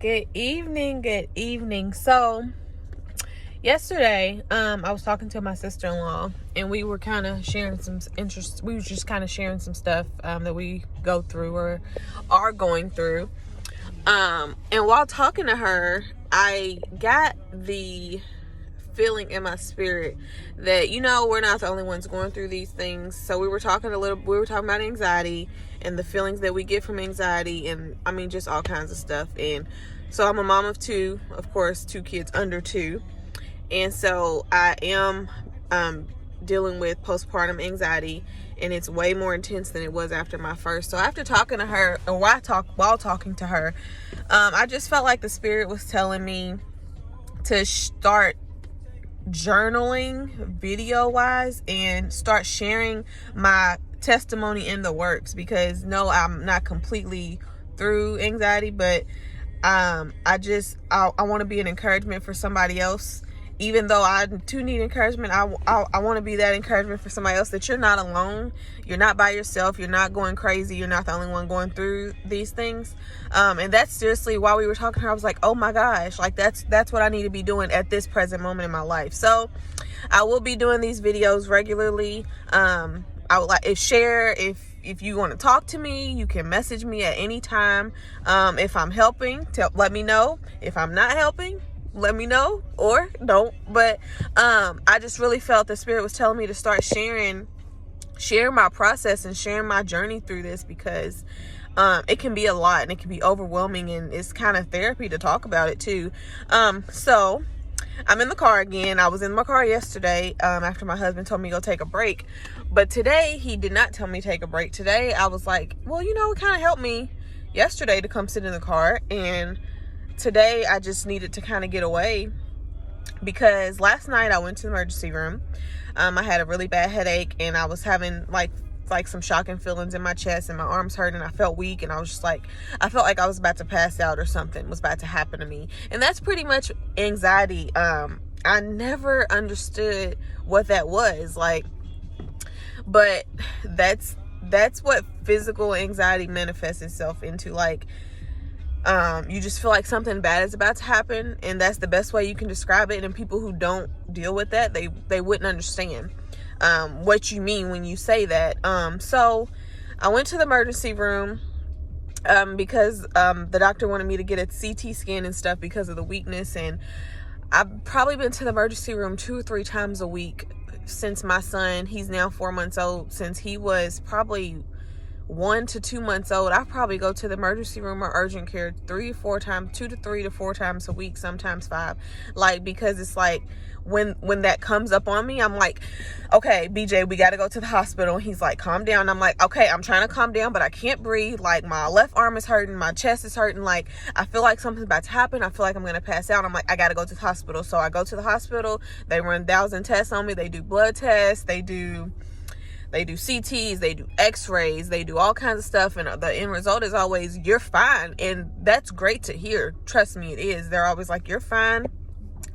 Good evening. So yesterday, I was talking to my sister-in-law, and we were kind of sharing some interest. We were just kind of sharing some stuff that we go through or are going through. And while talking to her, I got the feeling in my spirit that, we're not the only ones going through these things. So we were talking about anxiety and the feelings that we get from anxiety, and just all kinds of stuff. And so I'm a mom of two, of course, 2 kids under 2. And so I am dealing with postpartum anxiety, and it's way more intense than it was after my first. So after talking to her, or while talking to her, I just felt like the spirit was telling me to start journaling video wise and start sharing my testimony in the works, because no, I'm not completely through anxiety, but I want to be an encouragement for somebody else. Even though I do need encouragement, I want to be that encouragement for somebody else, that you're not alone. You're not by yourself. You're not going crazy. You're not the only one going through these things. And that's seriously, while we were talking to her, I was like, oh my gosh, like that's what I need to be doing at this present moment in my life. So I will be doing these videos regularly. I would like to share, if you want to talk to me, you can message me at any time. If I'm helping, let me know. If I'm not helping, let me know, or don't. But I just really felt the spirit was telling me to start sharing my process and sharing my journey through this, because it can be a lot and it can be overwhelming, and it's kind of therapy to talk about it too. So I'm in the car again. I was in my car yesterday after my husband told me to go take a break, but today he did not tell me to take a break. Today I was like, well, it kind of helped me yesterday to come sit in the car, and today I just needed to kind of get away, because last night I went to the emergency room. I had a really bad headache, and I was having like some shocking feelings in my chest, and my arms hurt, and I felt weak, and I was just like, I felt like I was about to pass out, or something was about to happen to me. And that's pretty much anxiety. I never understood what that was like, but that's what physical anxiety manifests itself into. Like, you just feel like something bad is about to happen, and that's the best way you can describe it. And people who don't deal with that, they wouldn't understand what you mean when you say that. So I went to the emergency room because the doctor wanted me to get a CT scan and stuff because of the weakness, and I've probably been to the emergency room 2 or 3 times a week since my son, he's now 4 months old, since he was probably 1 to 2 months old. I probably go to the emergency room or urgent care 3 or 4 times, 2 to 3 to 4 times a week, sometimes 5. Like, because it's like when that comes up on me, I'm like, okay, BJ, we got to go to the hospital. He's like, calm down. I'm like, okay, I'm trying to calm down, but I can't breathe. Like, my left arm is hurting, my chest is hurting. Like, I feel like something's about to happen. I feel like I'm going to pass out. I'm like, I got to go to the hospital. So I go to the hospital. They run 1,000 tests on me. They do blood tests. They do CTs, they do x-rays, they do all kinds of stuff, and the end result is always, you're fine. And that's great to hear. Trust me, it is. They're always like, you're fine.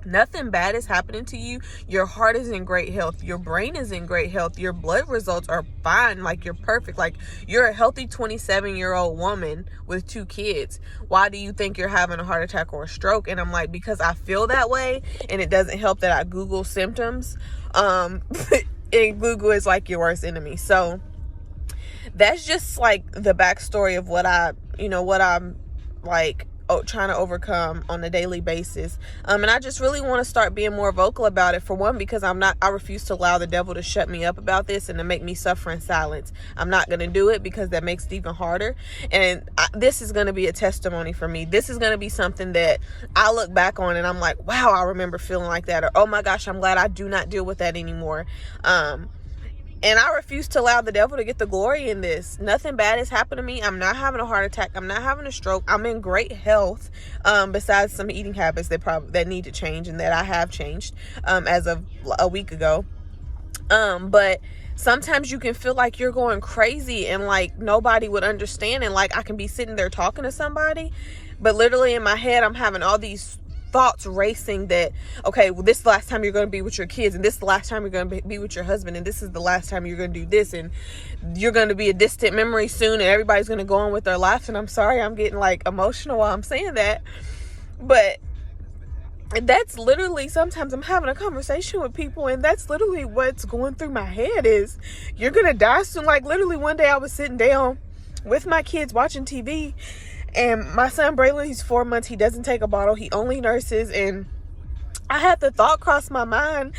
Nothing bad is happening to you. Your heart is in great health. Your brain is in great health. Your blood results are fine. Like, you're perfect. Like, you're a healthy 27-year-old woman with 2 kids. Why do you think you're having a heart attack or a stroke? And I'm like, because I feel that way, and it doesn't help that I Google symptoms. And Google is like your worst enemy. So that's just like the backstory of what I'm like trying to overcome on a daily basis. And I just really want to start being more vocal about it. For one, because I refuse to allow the devil to shut me up about this and to make me suffer in silence. I'm not going to do it, because that makes it even harder. And this is going to be a testimony for me. This is going to be something that I look back on and I'm like, wow, I remember feeling like that. Or, oh my gosh, I'm glad I do not deal with that anymore. And I refuse to allow the devil to get the glory in this. Nothing bad has happened to me. I'm not having a heart attack. I'm not having a stroke. I'm in great health, besides some eating habits that need to change, and that I have changed as of a week ago. But sometimes you can feel like you're going crazy, and like nobody would understand. And like, I can be sitting there talking to somebody, but literally in my head, I'm having all these thoughts racing that, okay, well, this is the last time you're going to be with your kids, and this is the last time you're going to be with your husband, and this is the last time you're going to do this, and you're going to be a distant memory soon, and everybody's going to go on with their lives. And I'm sorry, I'm getting like emotional while I'm saying that, But that's literally, sometimes I'm having a conversation with people and that's literally what's going through my head is, you're gonna die soon. Like literally one day I was sitting down with my kids watching TV, and my son Braylon, he's 4 months, he doesn't take a bottle, he only nurses, and I had the thought cross my mind,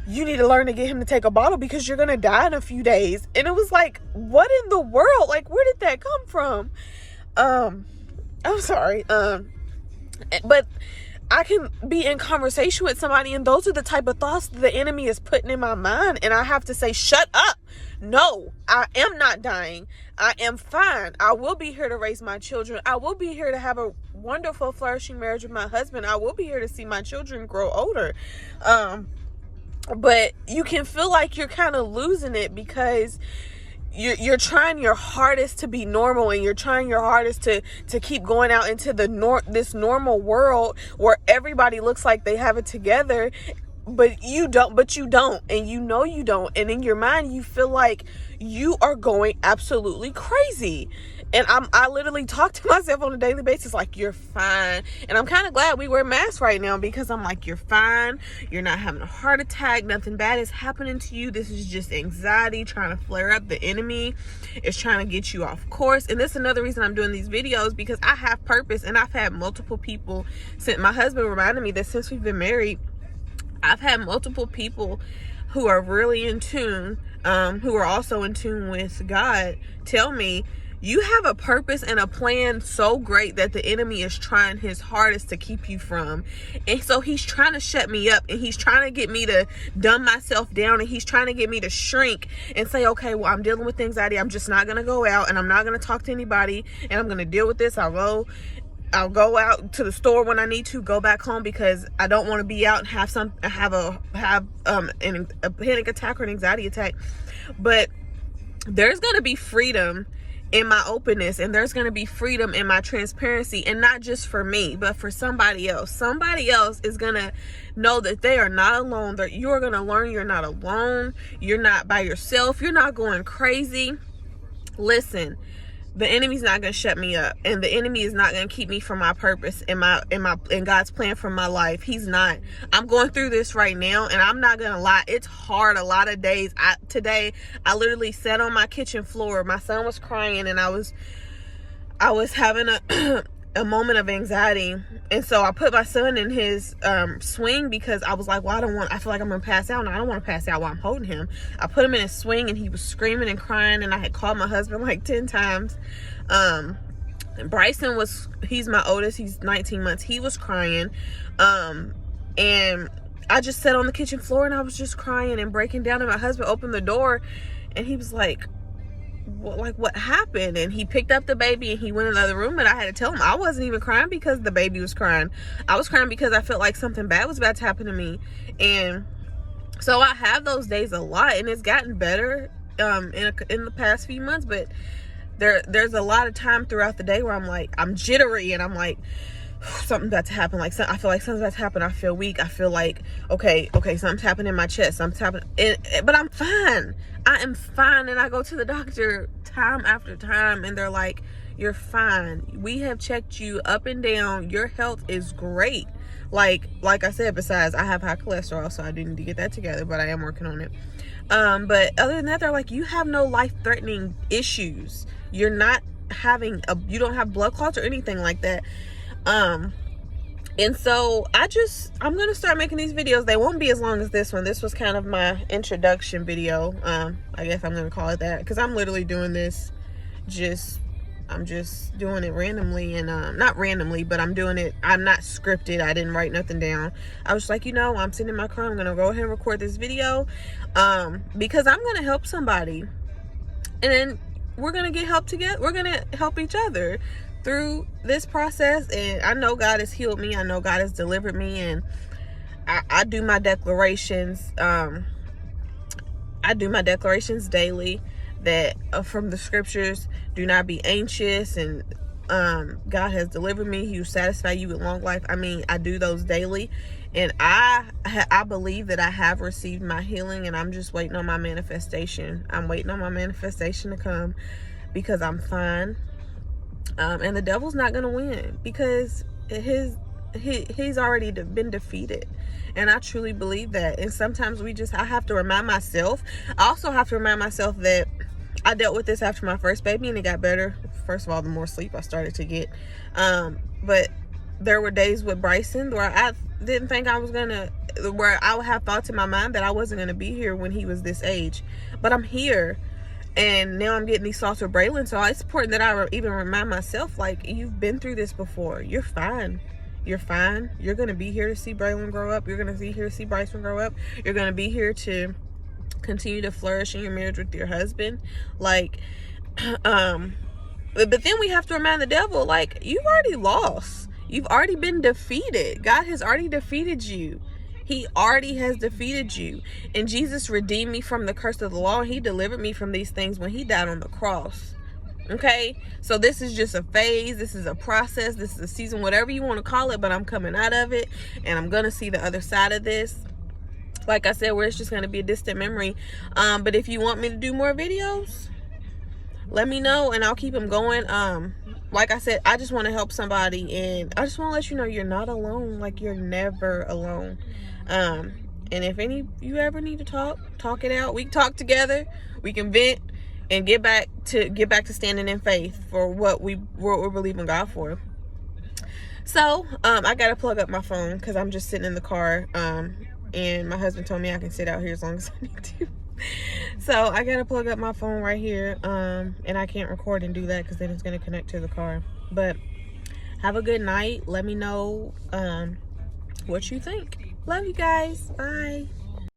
you need to learn to get him to take a bottle because you're gonna die in a few days. And it was like, what in the world? Like, where did that come from? I'm sorry. But I can be in conversation with somebody and those are the type of thoughts that the enemy is putting in my mind, and I have to say, shut up. No, I am not dying. I am fine. I will be here to raise my children. I will be here to have a wonderful, flourishing marriage with my husband. I will be here to see my children grow older. But you can feel like you're kind of losing it because you're trying your hardest to be normal, and you're trying your hardest to keep going out into this normal world where everybody looks like they have it together, but you don't, and you know you don't, and in your mind you feel like you are going absolutely crazy. And I literally talk to myself on a daily basis like, you're fine. And I'm kind of glad we wear masks right now because I'm like, you're fine. You're not having a heart attack. Nothing bad is happening to you. This is just anxiety trying to flare up. The enemy is trying to get you off course. And this is another reason I'm doing these videos, because I have purpose. And I've had multiple people, since my husband reminded me that since we've been married, I've had multiple people who are really in tune, who are also in tune with God, tell me, you have a purpose and a plan so great that the enemy is trying his hardest to keep you from. And so he's trying to shut me up, and he's trying to get me to dumb myself down, and he's trying to get me to shrink and say, okay, well, I'm dealing with anxiety. I'm just not going to go out, and I'm not going to talk to anybody, and I'm going to deal with this. I'll go out to the store when I need to, go back home because I don't want to be out and have a panic attack or an anxiety attack. But there's going to be freedom in my openness, and there's going to be freedom in my transparency, and not just for me, but for somebody else. Somebody else is going to know that they are not alone. That you're going to learn you're not alone. You're not by yourself. You're not going crazy. Listen, the enemy's not going to shut me up, and the enemy is not going to keep me from my purpose and God's plan for my life. He's not. I'm going through this right now, and I'm not going to lie. It's hard a lot of days. Today I literally sat on my kitchen floor. My son was crying, and I was having a moment of anxiety. And so I put my son in his swing because I was like, well, I feel like I'm gonna pass out, and I don't want to pass out while I'm holding him. I put him in his swing, and he was screaming and crying, and I had called my husband like 10 times. And Bryson he's my oldest, he's 19 months. He was crying. And I just sat on the kitchen floor, and I was just crying and breaking down, and my husband opened the door, and he was like, what happened? And he picked up the baby, and he went in the other room, and I had to tell him I wasn't even crying because the baby was crying. I was crying because I felt like something bad was about to happen to me. And so I have those days a lot, and it's gotten better in the past few months, but there's a lot of time throughout the day where I'm jittery, and I'm like, something's about to happen. Like, I feel like something's about to happen. I feel weak. I feel like, okay, something's happening in my chest. Something's happening. But I'm fine. I am fine. And I go to the doctor time after time, and they're like, you're fine. We have checked you up and down. Your health is great. Like I said, besides, I have high cholesterol, so I do need to get that together, but I am working on it. But other than that, they're like, you have no life-threatening issues. You're not you don't have blood clots or anything like that. And so I'm gonna start making these videos. They won't be as long as this one. This was kind of my introduction video. I guess I'm gonna call it that, because I'm literally doing this I'm just doing it randomly, and not randomly, but I'm doing it, I'm not scripted. I didn't write nothing down. I was like, I'm sitting in my car, I'm gonna go ahead and record this video, because I'm gonna help somebody, and then we're gonna get help together. We're gonna help each other through this process. And I know God has healed me. I know God has delivered me, and I do my declarations. I do my declarations daily that from the scriptures, do not be anxious, and God has delivered me. He will satisfy you with long life. I mean, I do those daily, and I believe that I have received my healing, and I'm just waiting on my manifestation. I'm waiting on my manifestation to come, because I'm fine. And the devil's not going to win, because he's already been defeated. And I truly believe that. And sometimes I have to remind myself. I also have to remind myself that I dealt with this after my first baby, and it got better. First of all, the more sleep I started to get. But there were days with Bryson where I didn't think where I would have thoughts in my mind that I wasn't going to be here when he was this age. But I'm here. And now I'm getting these thoughts with Braylon. So it's important that I even remind myself, like, you've been through this before. You're fine. You're fine. You're going to be here to see Braylon grow up. You're going to be here to see Bryson grow up. You're going to be here to continue to flourish in your marriage with your husband. Like, but then we have to remind the devil, like, you've already lost. You've already been defeated. God has already defeated you. He already has defeated you. And Jesus redeemed me from the curse of the law. He delivered me from these things when he died on the cross. Okay? So this is just a phase. This is a process. This is a season, whatever you want to call it. But I'm coming out of it. And I'm going to see the other side of this. Like I said, where it's just going to be a distant memory. But if you want me to do more videos, let me know. And I'll keep them going. Like I said, I just want to help somebody. And I just want to let you know you're not alone. Like, you're never alone. And if you ever need to talk it out. We can talk together. We can vent and get back to standing in faith for what we're believing God for. So I gotta plug up my phone because I'm just sitting in the car. And my husband told me I can sit out here as long as I need to. So I gotta plug up my phone right here. And I can't record and do that because then it's gonna connect to the car. But have a good night. Let me know what you think. Love you guys. Bye.